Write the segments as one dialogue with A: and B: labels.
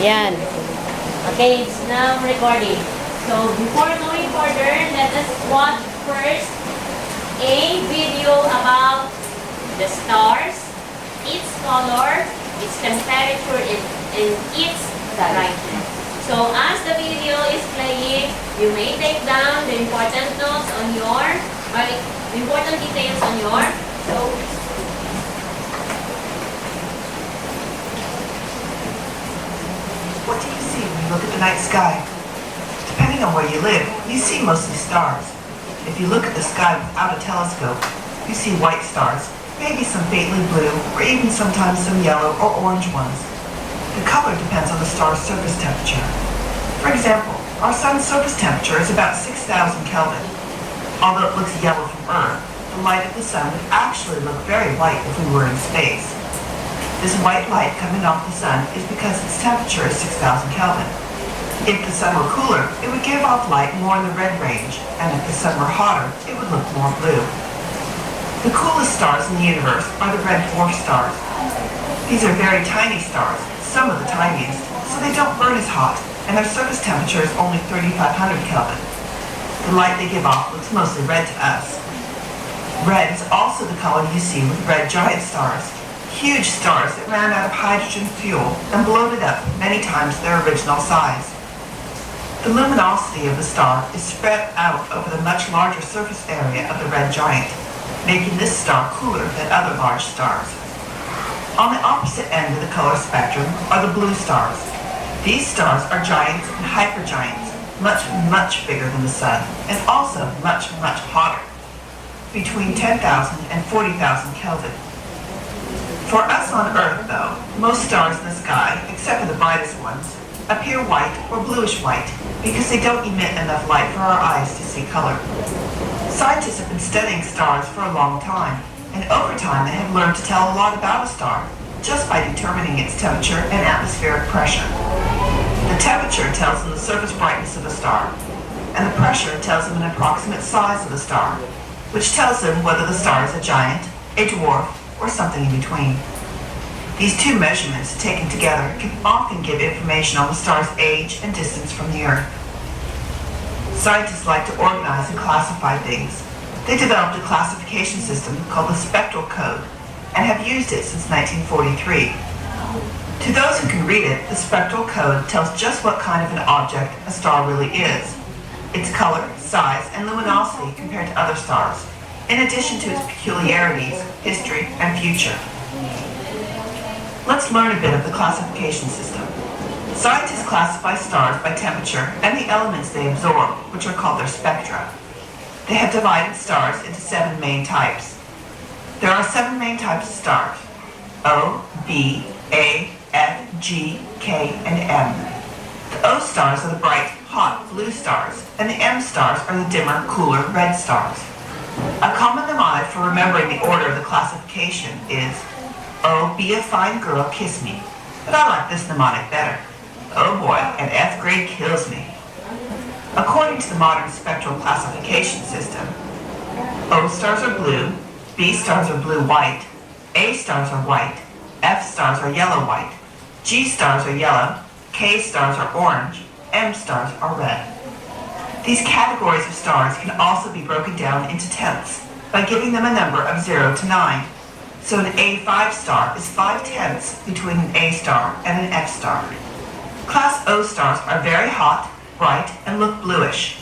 A: Ayan. Okay, it's now recording. So, before going further, let us watch first a video about the stars, its color, its temperature, and its brightness. So, as the video is playing, you may take down the important notes on your, or important details on your, so,
B: what do you see when you look at the night sky? Depending on where you live, you see mostly stars. If you look at the sky without a telescope, you see white stars, maybe some faintly blue, or even sometimes some yellow or orange ones. The color depends on the star's surface temperature. For example, our sun's surface temperature is about 6,000 Kelvin. Although it looks yellow from Earth, the light of the sun would actually look very white if we were in space. This white light coming off the sun is because its temperature is 6,000 Kelvin. If the sun were cooler, it would give off light more in the red range, and if the sun were hotter, it would look more blue. The coolest stars in the universe are the red dwarf stars. These are very tiny stars, some of the tiniest, so they don't burn as hot, and their surface temperature is only 3,500 Kelvin. The light they give off looks mostly red to us. Red is also the color you see with red giant stars. Huge stars that ran out of hydrogen fuel and bloated up many times their original size. The luminosity of the star is spread out over the much larger surface area of the red giant, making this star cooler than other large stars. On the opposite end of the color spectrum are the blue stars. These stars are giants and hypergiants, much, much bigger than the sun, and also much, much hotter, between 10,000 and 40,000 Kelvin. For us on Earth, though, most stars in the sky, except for the brightest ones, appear white or bluish-white because they don't emit enough light for our eyes to see color. Scientists have been studying stars for a long time, and over time they have learned to tell a lot about a star just by determining its temperature and atmospheric pressure. The temperature tells them the surface brightness of a star, and the pressure tells them an approximate size of the star, which tells them whether the star is a giant, a dwarf, or something in between. These two measurements, taken together, can often give information on the star's age and distance from the Earth. Scientists like to organize and classify things. They developed a classification system called the spectral code and have used it since 1943. To those who can read it, the spectral code tells just what kind of an object a star really is, its color, size, and luminosity compared to other stars, in addition to its peculiarities, history, and future. Let's learn a bit of the classification system. Scientists classify stars by temperature and the elements they absorb, which are called their spectra. They have divided stars into 7 main types. There are 7 main types of stars: O, B, A, F, G, K, and M. The O stars are the bright, hot blue stars, and the M stars are the dimmer, cooler red stars. A common mnemonic for remembering the order of the classification is, "Oh, be a fine girl, kiss me." But I like this mnemonic better. "Oh boy, an F grade kills me." According to the modern spectral classification system, O stars are blue, B stars are blue-white, A stars are white, F stars are yellow-white, G stars are yellow, K stars are orange, M stars are red. These categories of stars can also be broken down into tenths by giving them a number of 0 to 9. So an A5 star is 5 tenths between an A star and an F star. Class O stars are very hot, bright, and look bluish.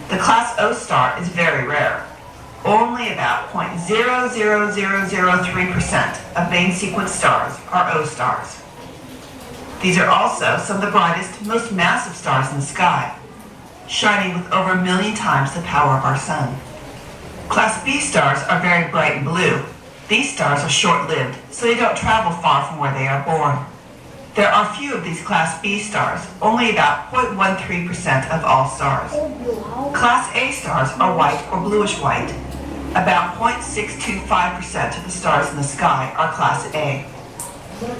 B: The class O star is very rare. Only about 0.00003% of main sequence stars are O stars. These are also some of the brightest, most massive stars in the sky, shining with over 1 million times the power of our sun. Class B stars are very bright and blue. These stars are short-lived, so they don't travel far from where they are born. There are few of these Class B stars, only about 0.13% of all stars. Class A stars are white or bluish-white. About 0.625% of the stars in the sky are Class A.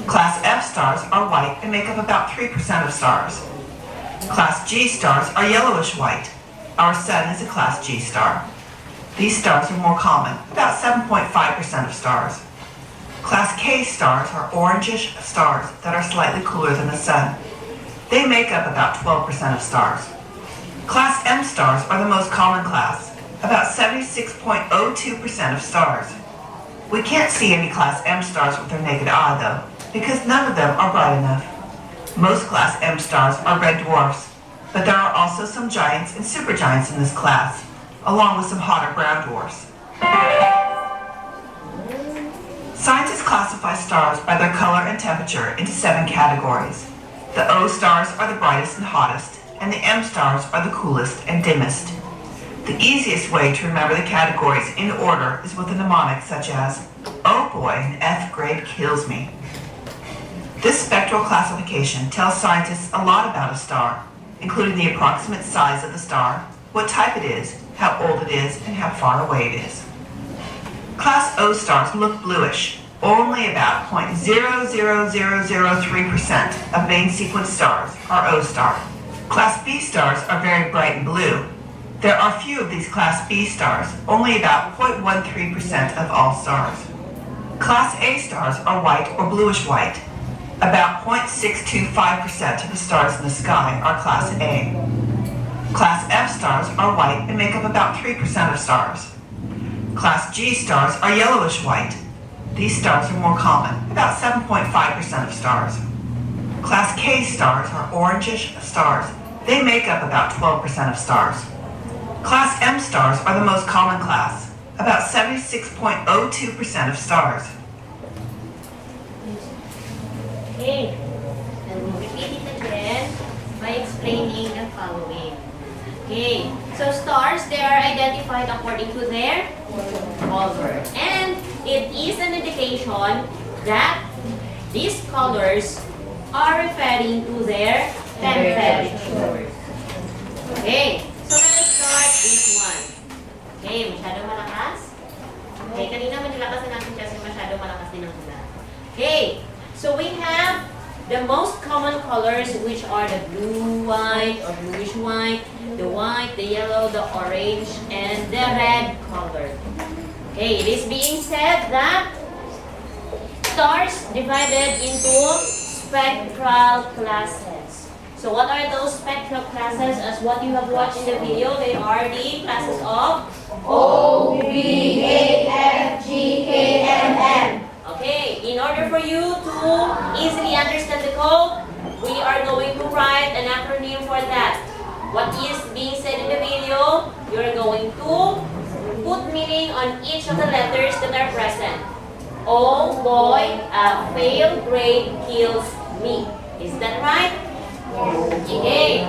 B: Class F stars are white and make up about 3% of stars. Class G stars are yellowish-white. Our sun is a Class G star. These stars are more common, about 7.5% of stars. Class K stars are orangish stars that are slightly cooler than the sun. They make up about 12% of stars. Class M stars are the most common class, about 76.02% of stars. We can't see any Class M stars with our naked eye, though, because none of them are bright enough. Most Class M stars are red dwarfs, but there are also some giants and supergiants in this class, along with some hotter brown dwarfs. Scientists classify stars by their color and temperature into 7 categories. The O stars are the brightest and hottest, and the M stars are the coolest and dimmest. The easiest way to remember the categories in order is with a mnemonic such as, "Oh boy, an F grade kills me." This spectral classification tells scientists a lot about a star, including the approximate size of the star, what type it is, how old it is, and how far away it is. Class O stars look bluish. Only about 0.00003% of main sequence stars are O star. Class B stars are very bright and blue. There are few of these Class B stars, only about 0.13% of all stars. Class A stars are white or bluish white. About 0.625% of the stars in the sky are Class A. Class F stars are white and make up about 3% of stars. Class G stars are yellowish white. These stars are more common, about 7.5% of stars. Class K stars are orangish stars. They make up about 12% of stars. Class M stars are the most common class, about 76.02% of stars.
A: Okay, and we'll repeat it again by explaining the following. Okay, so stars, they are identified according to their color. And it is an indication that these colors are referring to their temperature. Okay, so let us start this one. Okay, masyadong malakas? Okay, kanina manilakas na natin kasi masyadong malakas din ang ulan. Okay, so we have the most common colors, which are the blue, white, or bluish white, the white, the yellow, the orange, and the red color. Okay, it is being said that stars divided into spectral classes. So what are those spectral classes? As what you have watched in the video, they are the classes of
C: O, B, A, F, G, K, M, N.
A: Okay, in order for you to easily understand the code, we are going to write an acronym for that. What is being said in the video, you're going to put meaning on each of the letters that are present. Oh boy, a failed grade kills me. Is that right? Okay.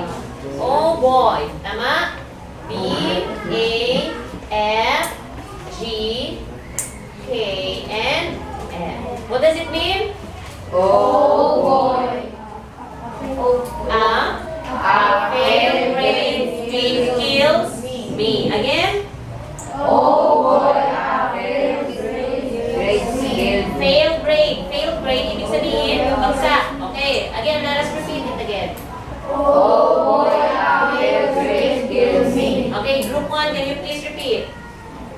A: Oh boy. Tama? B, A, F, G, K, and M. What does it mean?
C: Oh boy,
A: A failed grade kills me. Again?
C: oh boy, a failed grade kills me.
A: Failed grade. Failed grade, ibig sabihin, bagsak. Okay, again, let us repeat it again.
C: Oh boy, a failed grade kills me.
A: Okay, group 1, can you please repeat?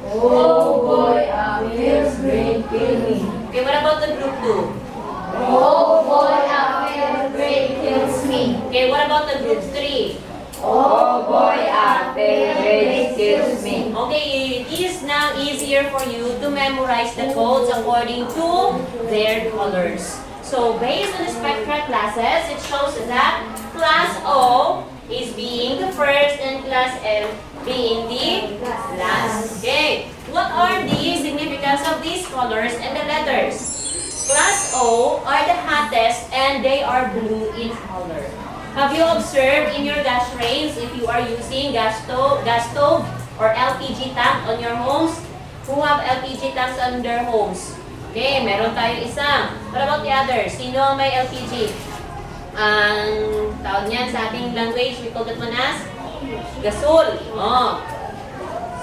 C: Oh boy, a failed grade kills me.
A: Okay, what about the group 2?
C: Oh boy, a failed grade kills me.
A: Okay, what about the group 3?
C: Oh boy, a failed grade kills me.
A: Okay, it is now easier for you to memorize the codes according to their colors. So, based on the spectral classes, it shows that class O is being the first and class M being the last. Okay, what are the significance of these colors and the letters? Class O are the hottest and they are blue in color. Have you observed in your gas range if you are using gas stove or LPG tank on your homes? Who have LPG tanks on their homes? Okay, meron tayo isang. What about the others? Sino ang may LPG? Ang tawag niyan sa ating language, we call that one as gasol. Oh.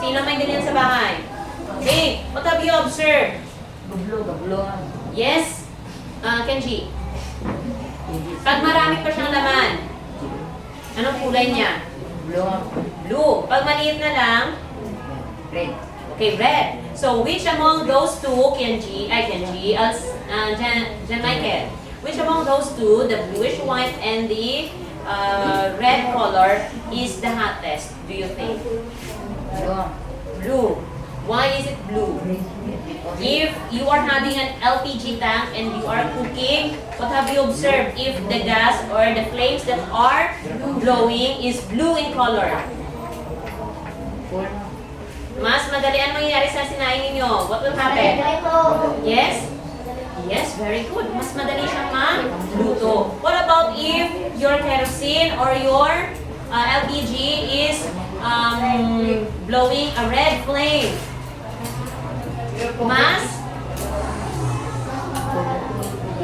A: Sino may ganyan sa bahay? Okay, what have you observed?
C: Gablo.
A: Yes? Kenji? Pag marami pa siyang laman, anong kulay niya? Blue. Pag maliit na lang,
C: Red.
A: okay, red. So, which among those two, Jan Michael, which among those two, the bluish white and the red color is the hottest, do you think? Blue. Why is it blue? If you are having an LPG tank and you are cooking, what have you observed if the gas or the flames that are blowing is blue in color? Mas madali ang mangyayari sa sinaing ninyo. What will happen? Yes? Yes, very good. Mas madali siyang magluto. What about if your kerosene or your LPG is blowing a red flame?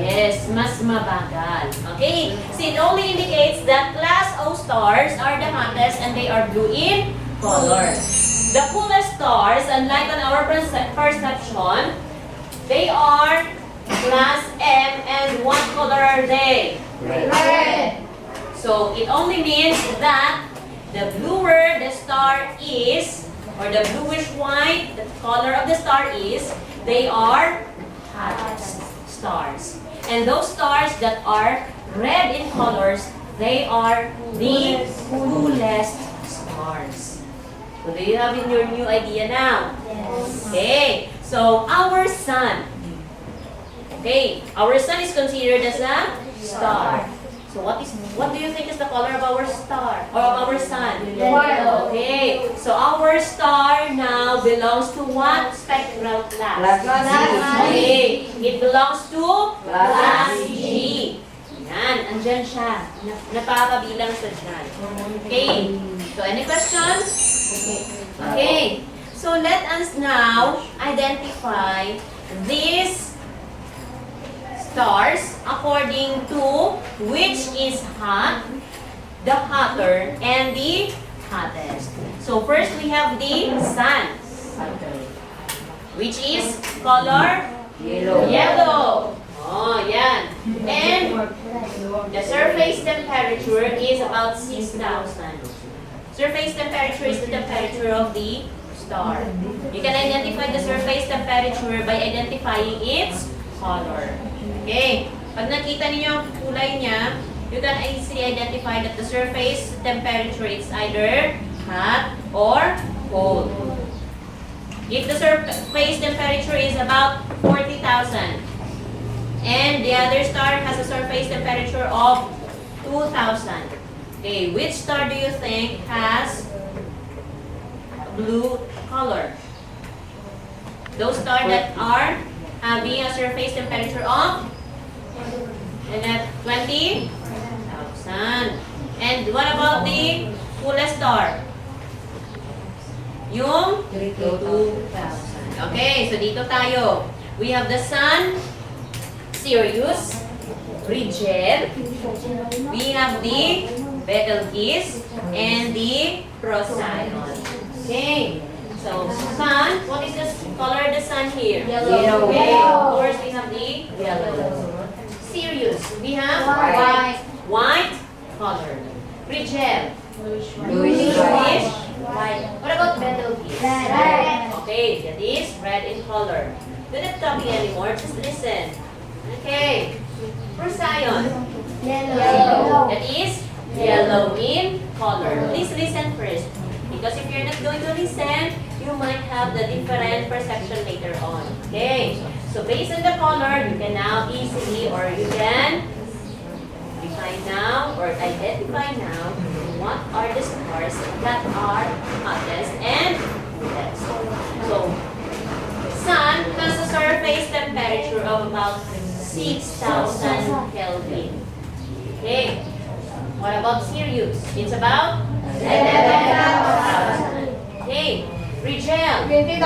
A: Yes, mas mabagal. Okay? So it only indicates that class O stars are the hottest and they are blue in color. The coolest stars, unlike on our perception, they are class M, and what color are they?
C: Red.
A: So it only means that the bluer the star is, or the bluish white, the color of the star is, they are hottest stars. And those stars that are red in colors, they are the coolest stars. So do you have in your new idea now?
C: Yes.
A: Okay, so our sun. Okay, our sun is considered as a star. So what do you think is the color of our star or of our sun?
C: Yellow.
A: Okay, so our star now belongs to what spectral class?
C: Class
A: Okay, it belongs to
C: Class
A: G. Yan, andyan siya. Napapabilang sa dyan. Okay, so any questions? Okay, so let us now identify these stars according to which is hot, the hotter, and the hottest. So first we have the sun, which is color yellow. Oh, yan. And the surface temperature is about 6,000. Surface temperature is the temperature of the star. You can identify the surface temperature by identifying its color. Okay. Pag nakita niyo ang kulay niya, you can easily identify that the surface temperature is either hot or cold. If the surface temperature is about 40,000 and the other star has a surface temperature of 2,000, okay, which star do you think has blue color? Those stars that are having a surface temperature of 20,000. And what about the coolest star? Yung 2,000. Okay, so dito tayo. We have the sun, Sirius, Rigel. We have the Betelgeuse and the Procyon. Okay. So, sun, what is the color of the sun here?
C: Yellow.
A: Okay, of course we have the yellow. Sirius, we have white color. Rigel, bluish, white. What about Betelgeuse?
C: Red.
A: Okay, that is red in color. Do not copy anymore, just listen. Okay, Procyon,
C: Yellow.
A: that is yellow in color. Please listen first. Because if you're not going to listen, you might have the different perception later on. Okay? So based on the color, you can now easily, or you can define now, or identify now, what are the stars that are hottest and coolest. So, sun has a surface temperature of about 6,000 Kelvin. Okay? What about Sirius? It's about 11,000. Okay. Rigel.
C: 20,000.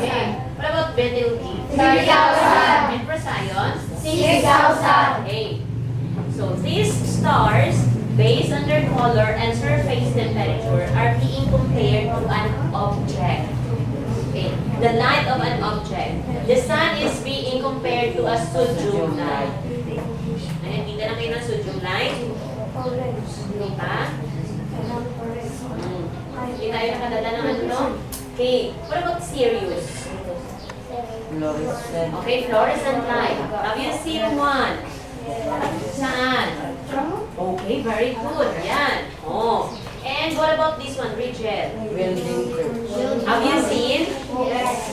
A: Okay. What about Betelgeuse?
C: 30,000.
A: And Procyon?
C: 6,000.
A: Okay. So these stars, based on their color and surface temperature, are being compared to an object. Okay. The light of an object. The sun is being compared to a sodium light. Ayan, kita na kayo ng sodium light? Diba? Hindi tayo nakadala ng ano, no? Okay. What about Sirius? Okay, fluorescent light. Have you seen one? Saan? Okay. Okay, very good. Yan. Oh. And what about this one, Rachel? Have you seen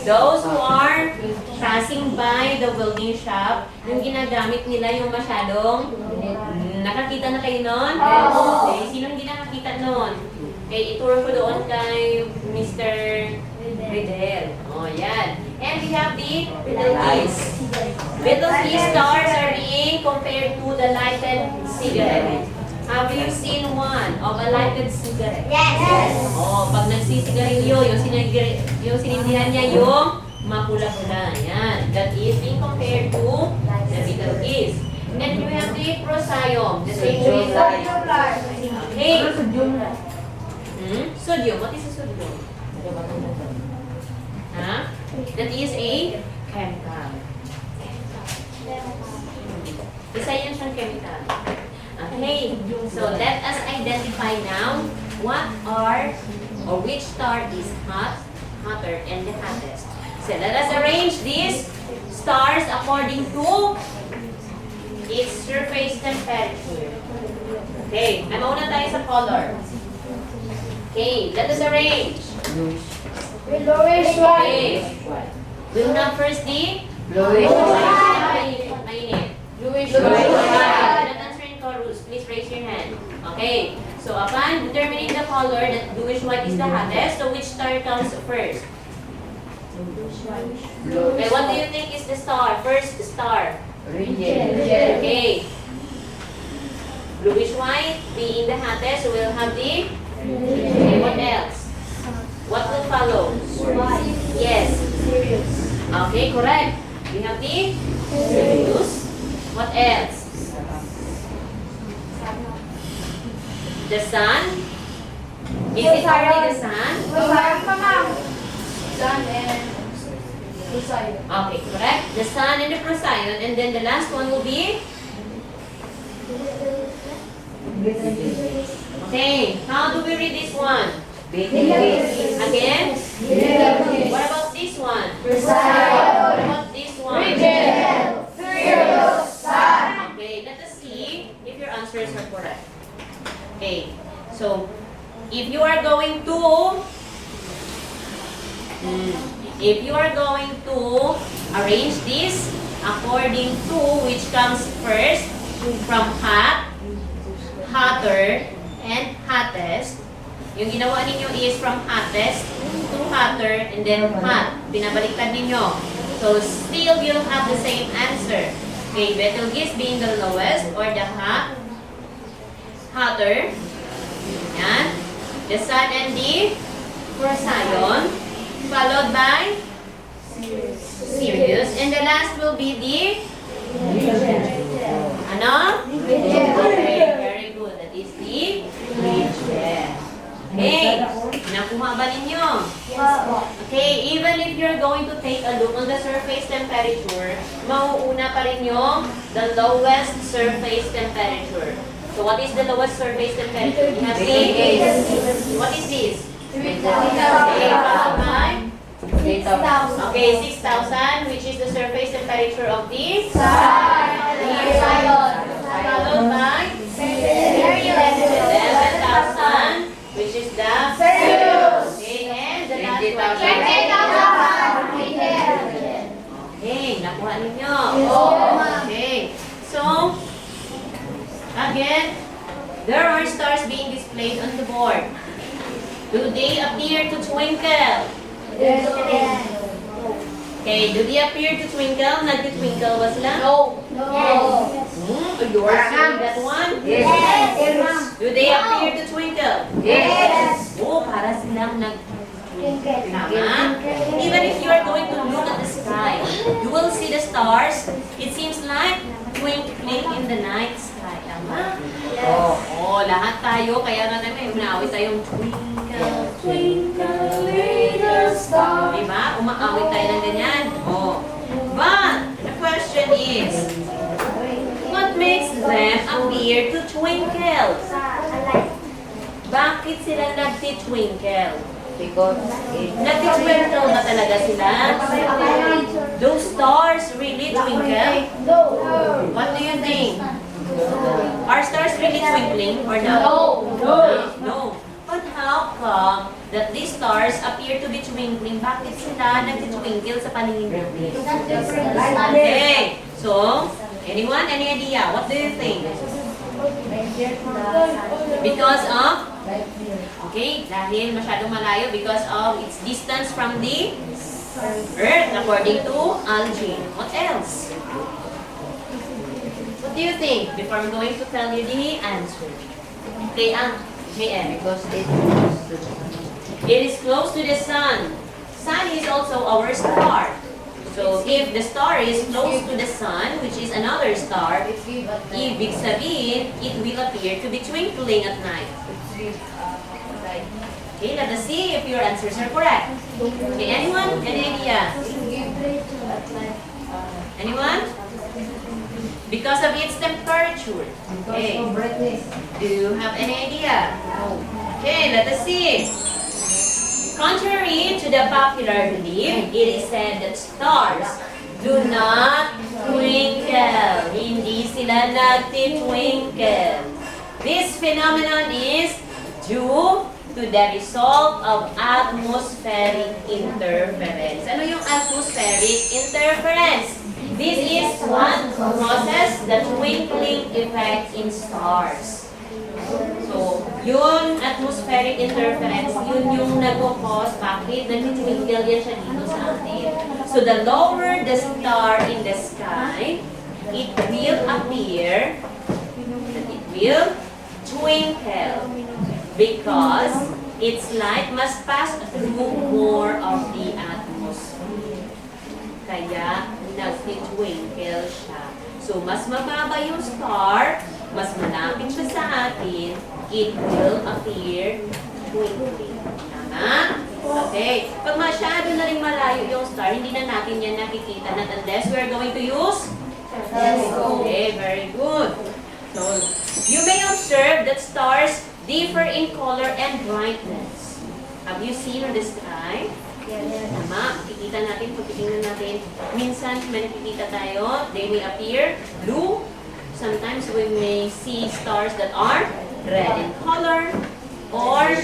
A: those who are passing by the welding shop, yung ginagamit nila yung masyadong nakakita na kayo nun? Okay, sino hindi nakakita nun? Okay, ituro ko doon kay Mr. Riddle. Oh, yan. And we have the little keys. Little key stars are being compared to the lighted cigarette. Have you seen one of a lighted cigarette?
C: Yes.
A: Oh, pag nagsisigarilyo, yung sinindihan niya yung mapula-pula. Yan. That is being compared to the little keys. And you have the proscium. The same way. Okay. Sodium. What is a sodium? Huh? That is a chemical. Isa yan siyang chemical. Okay, so let us identify now what are or which star is hotter, and the hottest. So let us arrange these stars according to its surface temperature. Okay, mauna tayo sa color. Okay, let us arrange. Okay, we'll have first the mainit. Let us answer in chorus. Please raise your hand. Okay. So upon determining the color, that bluish white is the hottest. So which star comes first? Okay. What do you think is the star? First star. Okay. Bluish white being the hottest, so we'll have the. Okay. What else? What will follow? Yes. Okay. Correct. We have the Sirius. What else? The sun? Is it only the sun? Okay, correct. The sun and the procyon, and then the last one will be? Okay, how do we read this one? Again? What about this one? What about this one? Okay, let us see if your answers are correct. Okay, so if you are going to arrange this according to which comes first from hot, hotter, and hottest, yung ginawa ninyo is from hottest to hotter and then hot. Binabaliktad ninyo. So still you'll have the same answer. Okay, Betelgeuse being the lowest or the hotter. Yan. The sun and the procyon. Followed by Sirius. And the last will be the ano? Okay, very good. That is the Rigel. Okay. Nakuha ba ninyo? Okay, even if you're going to take a look on the surface temperature, mauuna pa rin yung the lowest surface temperature. So what is the lowest surface temperature? We have what is this? 3,000. Okay, followed by?
C: 6,000.
A: Okay, 6,000, which is the surface temperature of the followed by 11,000, which is the okay, and the last one. Okay, nakuha ninyo. Okay, so again, there are stars being displayed on the board. Do they appear to twinkle? Okay, do they appear to twinkle? Nag-twinkle ba sila?
C: No.
A: You are seeing that one?
C: Yes.
A: Do they appear to twinkle?
C: Yes.
A: Oh, para silang Tama? Even if you are going to look at the sky, you will see the stars. It seems like twinkling in the night sky. Tama? Oo, lahat tayo. Kaya nga namin, umaawit tayong twinkle, twinkle, little star. Diba? Umaawit tayo ng ganyan. Oh. But, the question is, what makes them appear to twinkle? Bakit sila nagtitwinkle?
D: Because
A: Nagtitwinkle ba talaga sila? Those stars really twinkle?
C: No.
A: What do you think? Are stars really twinkling or not? No. But how come that these stars appear to be twinkling? Bakit sila nag-twinkle sa paningin natin? Okay. So, anyone? Any idea? What do you think? Because of? Okay, dahil masyadong malayo because of its distance from the Earth according to Algin. What else? What do you think before I'm going to tell you the answer? Okay, because it is close to the sun. Sun is also our star. So if the star is close to the sun, which is another star, ibig sabihin, it will appear to be twinkling at night. Okay, let us see if your answers are correct. Okay, anyone? Any idea? Anyone? Because of its temperature. Okay. Do you have any idea? Okay, let us see. Contrary to the popular belief, it is said that stars do not twinkle. Hindi sila nagtitwinkle. This phenomenon is due to the result of atmospheric interference. Ano yung atmospheric interference? This is what causes the twinkling effect in stars. So, yun, atmospheric interference, yun yung nag-cause bakit nag-twinkle yan siya dito sa atin. So, the lower the star in the sky, it will appear that it will twinkle because its light must pass through more of the atmosphere. Kaya, nag-twinkle siya. So, mas mababa yung star, mas malapit siya sa atin, it will appear twinkling. Tama? Okay. Pag masyado na rin malayo yung star, hindi na natin yan nakikita not unless we are going to use telescope. Okay, very good. So, you may observe that stars differ in color and brightness. Have you seen on the sky? Tama, makikita natin, kung titingnan natin, minsan may nakikita tayo, they may appear blue. Sometimes we may see stars that are red in color or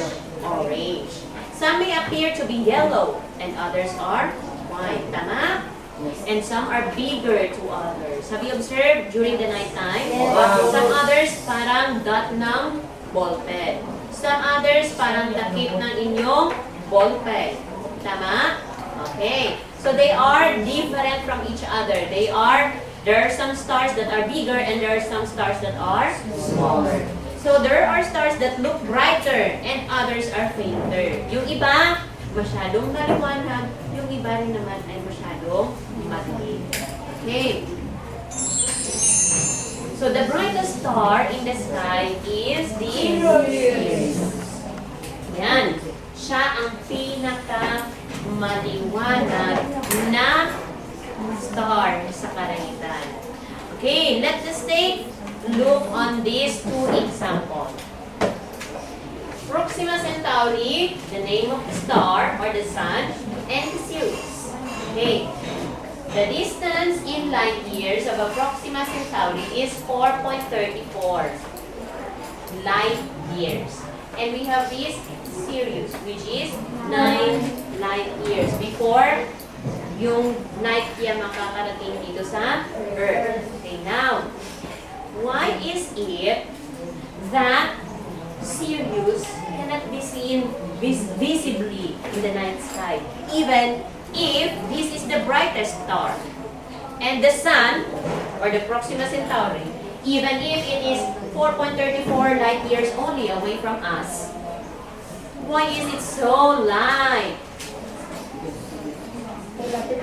A: orange. Some may appear to be yellow and others are white. Tama? And some are bigger to others. Have you observed during the night time? Some others parang dot ng ballpen. Some others parang takip ng inyong ballpen. Tama? Okay. So they are different from each other. There are some stars that are bigger and there are some stars that are smaller. So there are stars that look brighter and others are fainter. Yung iba, masyadong maliwanag. Yung iba rin naman ay masyadong madilim. Okay. So the brightest star in the sky is the Sirius. Yan. Siya ang pinaka-maliwanag na star sa karanitan. Okay, let us take look on these two examples. Proxima Centauri, the name of the star or the sun, and Sirius. Okay, the distance in light years of a Proxima Centauri is 4.34 light years. And we have this Sirius, which is 9 light years before yung light niya makakarating dito sa Earth. Okay, now, why is it that Sirius cannot be seen visibly in the night sky, even if this is the brightest star? And the sun, or the Proxima Centauri, even if it is 4.34 light years only away from us, why is it so light?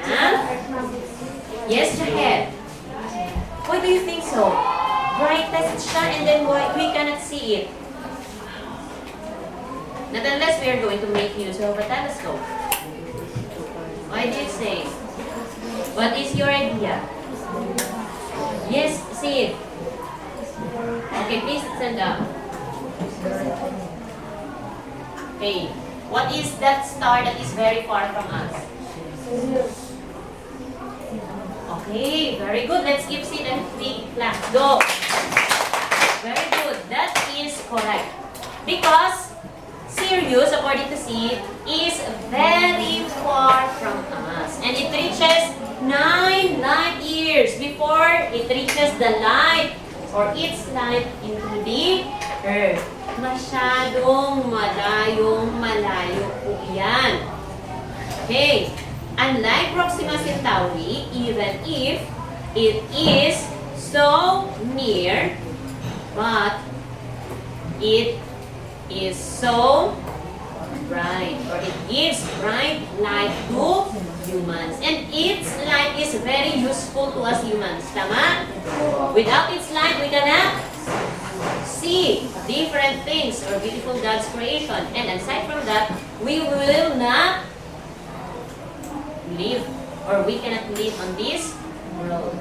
A: Huh? Yes, Jahed. Why do you think so? Brightest siya and then why we cannot see it? Not unless we are going to make use of a telescope. Why do you say? What is your idea? Yes, see it. Okay, please stand up. Okay, what is that star that is very far from us? Okay, very good. Let's give Sid a big clap. Go. Very good. correct. Because Sirius, according to Sid, is very far from us. And it reaches 9 light years before it reaches the light or its light into the Earth. Masyadong malayo po yan. Okay. Unlike Proxima Centauri, even if it is so near, but it is so bright, or it gives bright light to humans. And its light is very useful to us humans. Tama? Without its light, we cannot see different things or beautiful God's creation. And aside from that, we will not live, or we cannot live on this world.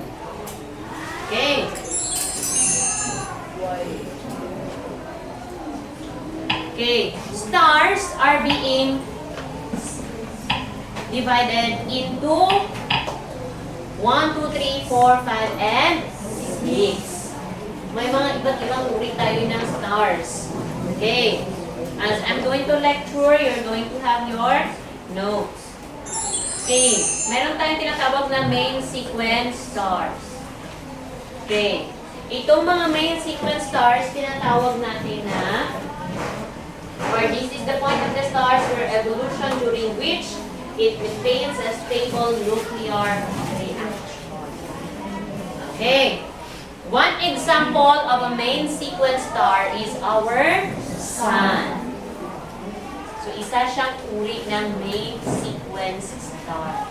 A: Okay. Okay. Stars are being divided into 1, 2, 3, 4, 5, and 6. May mga iba't ibang uri tayo ng stars. Okay. As I'm going to lecture, you're going to have your notes. Okay. Meron tayong tinatawag na main sequence stars. Okay. Itong mga main sequence stars, tinatawag natin na, or this is the point of the stars where evolution during which it maintains a stable nuclear reaction. Okay. One example of a main sequence star is our Sun. So, isa siyang uri ng main sequence star.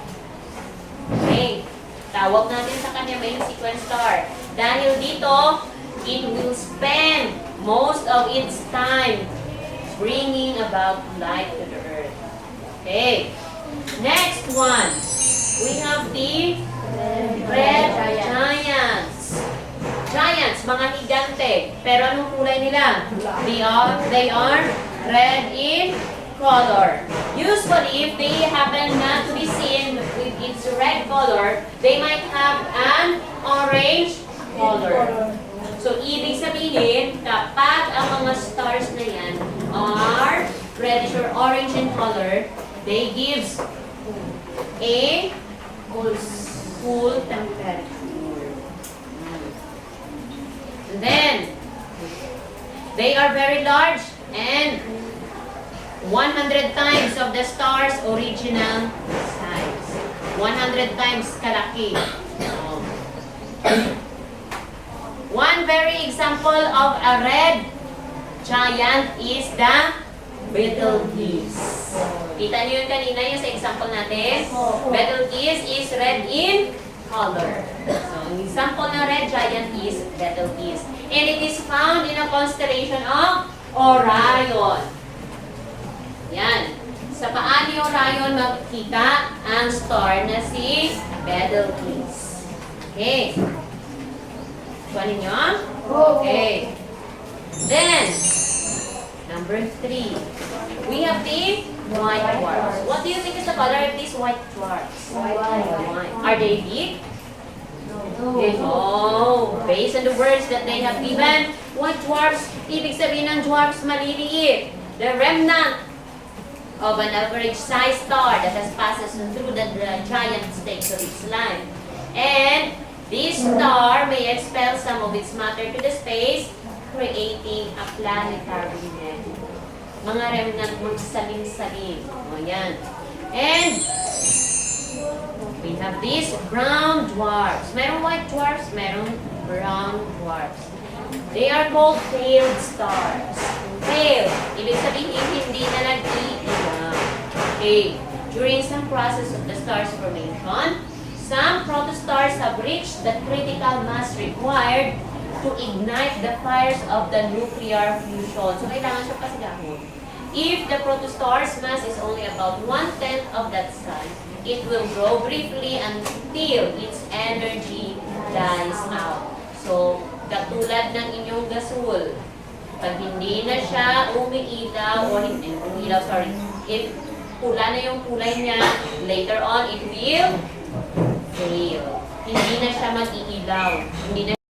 A: Okay. Tawag natin sa kanya main sequence star. Dahil dito, it will spend most of its time bringing about light to the Earth. Okay. Next one. We have the red giants. Giants, mga higante. Pero anong kulay nila? They are red in color. Usually, if they happen not to be seen with its red color, they might have an orange color. So, ibig sabihin, kapag ang mga stars na yan are reddish or orange in color, they gives a cool temperature. And then, they are very large and 100 times of the star's original size. 100 times kalaki. One very example of a red giant is the Betelgeuse. Kita niyo yun kanina yung sa example natin? Betelgeuse is red in color. So, ang example ng red giant is Betelgeuse. And it is found in a constellation of Orion. Yan. Sa paa ni Orion, makikita ang star na si Betelgeuse. Okay. Kuha ninyo? Okay. Then, number 3. We have the white dwarfs. What do you think is the color of these white dwarfs? White. Are they big? No. Based on the words that they have given, white dwarfs, ibig sabihin ng dwarfs maliliit. The remnant of an average size star that has passes through the giant stage of its life. And this star may expel some of its matter to the space, creating a planetary net. Mga remnant magsaling-saling. O yan. And we have these brown dwarfs. Merong white dwarfs, merong brown dwarfs. They are called tailed stars. Tail, ibig sabihin hindi na nag-iilaw. Okay. During some process of the star's formation, some protostars have reached the critical mass required to ignite the fires of the nuclear fusion. So, kailangan siya pasigahon. If the protostar's mass is only about 1/10 of that size, it will grow briefly until its energy dies out. So, katulad ng inyong gasol, pag hindi na siya umiilaw, o hindi umiilaw, sorry, if pula na yung kulay niya, later on, it will fail. Hindi na siya mag-iilaw. Hindi na